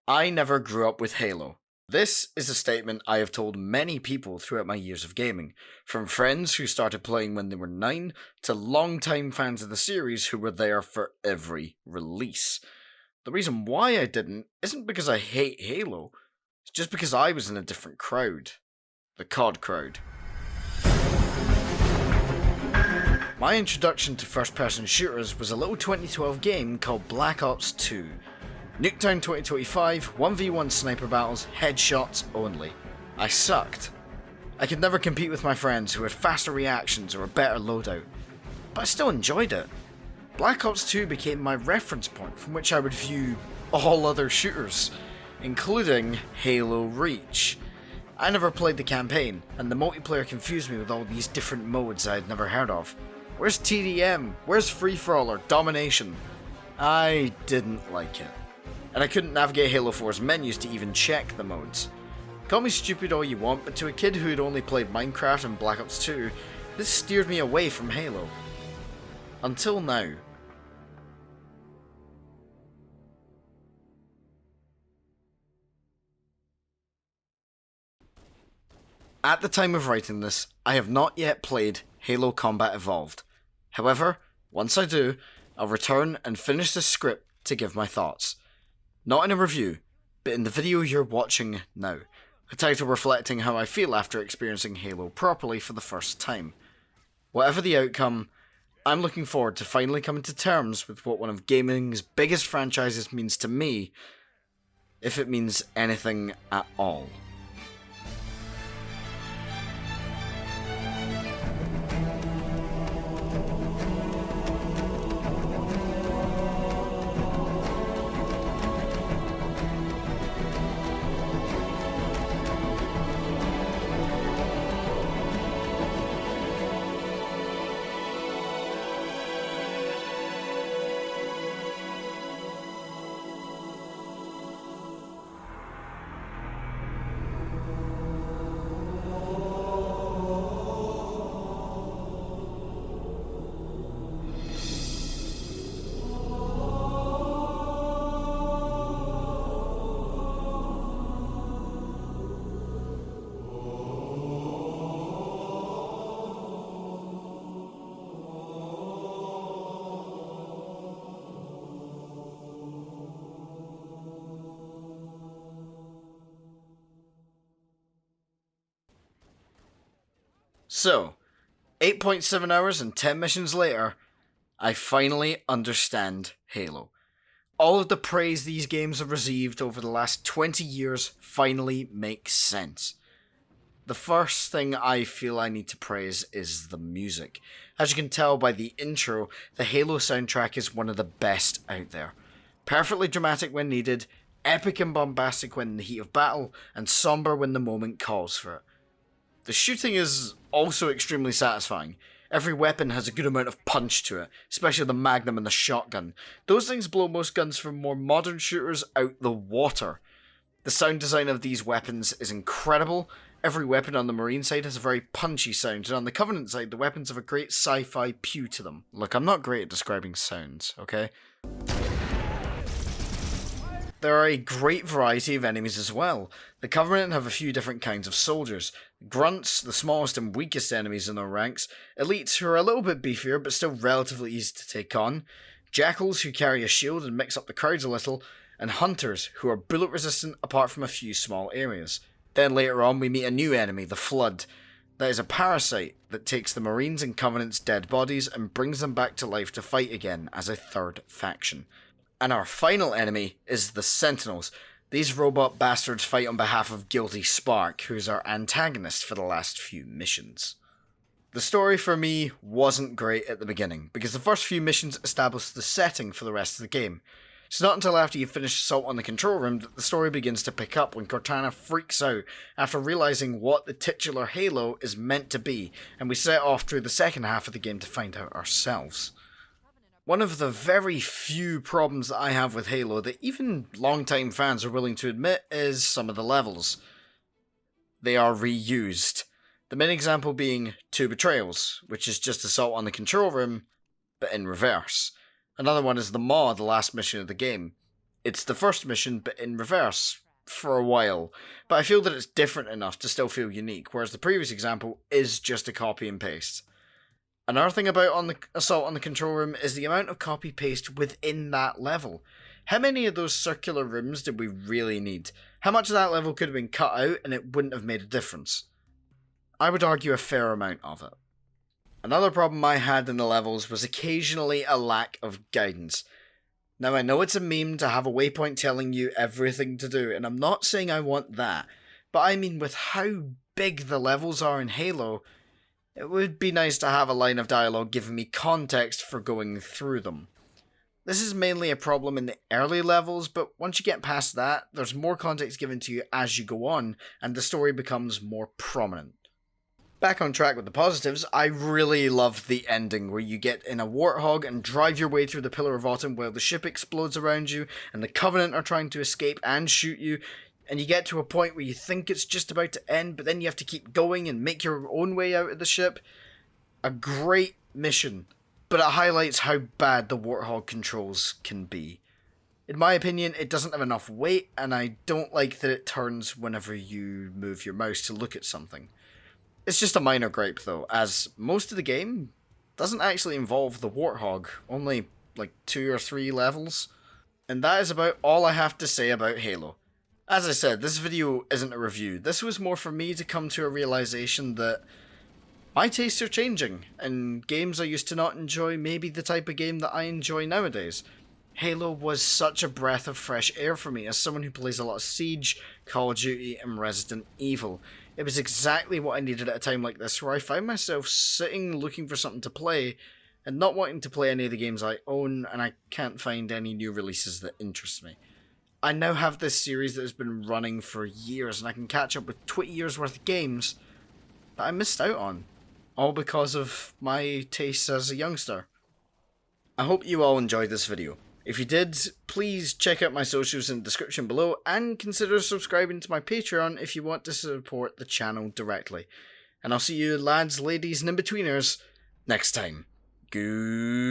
I never grew up with Halo. This is a statement I have told many people throughout my years of gaming, from friends who started playing when they were 9 to long-time fans of the series who were there for every release. The reason why I didn't isn't because I hate Halo, it's just because I was in a different crowd. The COD crowd. My introduction to first-person shooters was a little 2012 game called Black Ops 2. Nuketown 2025, 1v1 sniper battles, headshots only. I sucked. I could never compete with my friends who had faster reactions or a better loadout, but I still enjoyed it. Black Ops 2 became my reference point from which I would view all other shooters, including Halo Reach. I never played the campaign, and the multiplayer confused me with all these different modes I had never heard of. Where's TDM? Where's free-for-all or domination? I didn't like it. And I couldn't navigate Halo 4's menus to even check the modes. Call me stupid all you want, but to a kid who had only played Minecraft and Black Ops 2, this steered me away from Halo. Until now. At the time of writing this, I have not yet played Halo Combat Evolved. However, once I do, I'll return and finish this script to give my thoughts. Not in a review, but in the video you're watching now, a title reflecting how I feel after experiencing Halo properly for the first time. Whatever the outcome, I'm looking forward to finally coming to terms with what one of gaming's biggest franchises means to me, if it means anything at all. So, 8.7 hours and 10 missions later, I finally understand Halo. All of the praise these games have received over the last 20 years finally makes sense. The first thing I feel I need to praise is the music. As you can tell by the intro, the Halo soundtrack is one of the best out there. Perfectly dramatic when needed, epic and bombastic when in the heat of battle, and somber when the moment calls for it. The shooting is also extremely satisfying. Every weapon has a good amount of punch to it, especially the Magnum and the shotgun. Those things blow most guns from more modern shooters out the water. The sound design of these weapons is incredible. Every weapon on the Marine side has a very punchy sound, and on the Covenant side, the weapons have a great sci-fi pew to them. Look, I'm not great at describing sounds, okay? There are a great variety of enemies as well. The Covenant have a few different kinds of soldiers. Grunts, the smallest and weakest enemies in their ranks. Elites, who are a little bit beefier but still relatively easy to take on. Jackals, who carry a shield and mix up the crowds a little. And Hunters, who are bullet resistant apart from a few small areas. Then later on we meet a new enemy, the Flood. That is a parasite that takes the Marines and Covenant's dead bodies and brings them back to life to fight again as a third faction. And our final enemy is the Sentinels. These robot bastards fight on behalf of Guilty Spark, who's our antagonist for the last few missions. The story for me wasn't great at the beginning, because the first few missions established the setting for the rest of the game. It's not until after you finish Assault on the Control Room that the story begins to pick up when Cortana freaks out after realising what the titular Halo is meant to be, and we set off through the second half of the game to find out ourselves. One of the very few problems that I have with Halo that even long-time fans are willing to admit is some of the levels. They are reused. The main example being Two Betrayals, which is just Assault on the Control Room, but in reverse. Another one is the Maw, the last mission of the game. It's the first mission, but in reverse, for a while. But I feel that it's different enough to still feel unique, whereas the previous example is just a copy and paste. Another thing about on the Assault on the Control Room is the amount of copy-paste within that level. How many of those circular rooms did we really need? How much of that level could have been cut out and it wouldn't have made a difference? I would argue a fair amount of it. Another problem I had in the levels was occasionally a lack of guidance. Now I know it's a meme to have a waypoint telling you everything to do, and I'm not saying I want that, but I mean with how big the levels are in Halo, it would be nice to have a line of dialogue giving me context for going through them. This is mainly a problem in the early levels, but once you get past that, there's more context given to you as you go on, and the story becomes more prominent. Back on track with the positives, I really loved the ending where you get in a warthog and drive your way through the Pillar of Autumn while the ship explodes around you and the Covenant are trying to escape and shoot you, and you get to a point where you think it's just about to end, but then you have to keep going and make your own way out of the ship. A great mission, but it highlights how bad the warthog controls can be. In my opinion, it doesn't have enough weight, and I don't like that it turns whenever you move your mouse to look at something. It's just a minor gripe though, as most of the game doesn't actually involve the warthog, only like 2 or 3 levels. And that is about all I have to say about Halo. As I said, this video isn't a review. This was more for me to come to a realization that my tastes are changing, and games I used to not enjoy may be the type of game that I enjoy nowadays. Halo was such a breath of fresh air for me as someone who plays a lot of Siege, Call of Duty, and Resident Evil. It was exactly what I needed at a time like this, where I found myself sitting looking for something to play, and not wanting to play any of the games I own, and I can't find any new releases that interest me. I now have this series that has been running for years, and I can catch up with 20 years worth of games that I missed out on, all because of my tastes as a youngster. I hope you all enjoyed this video. If you did, please check out my socials in the description below and consider subscribing to my Patreon if you want to support the channel directly. And I'll see you lads, ladies and in-betweeners next time. Goodbye.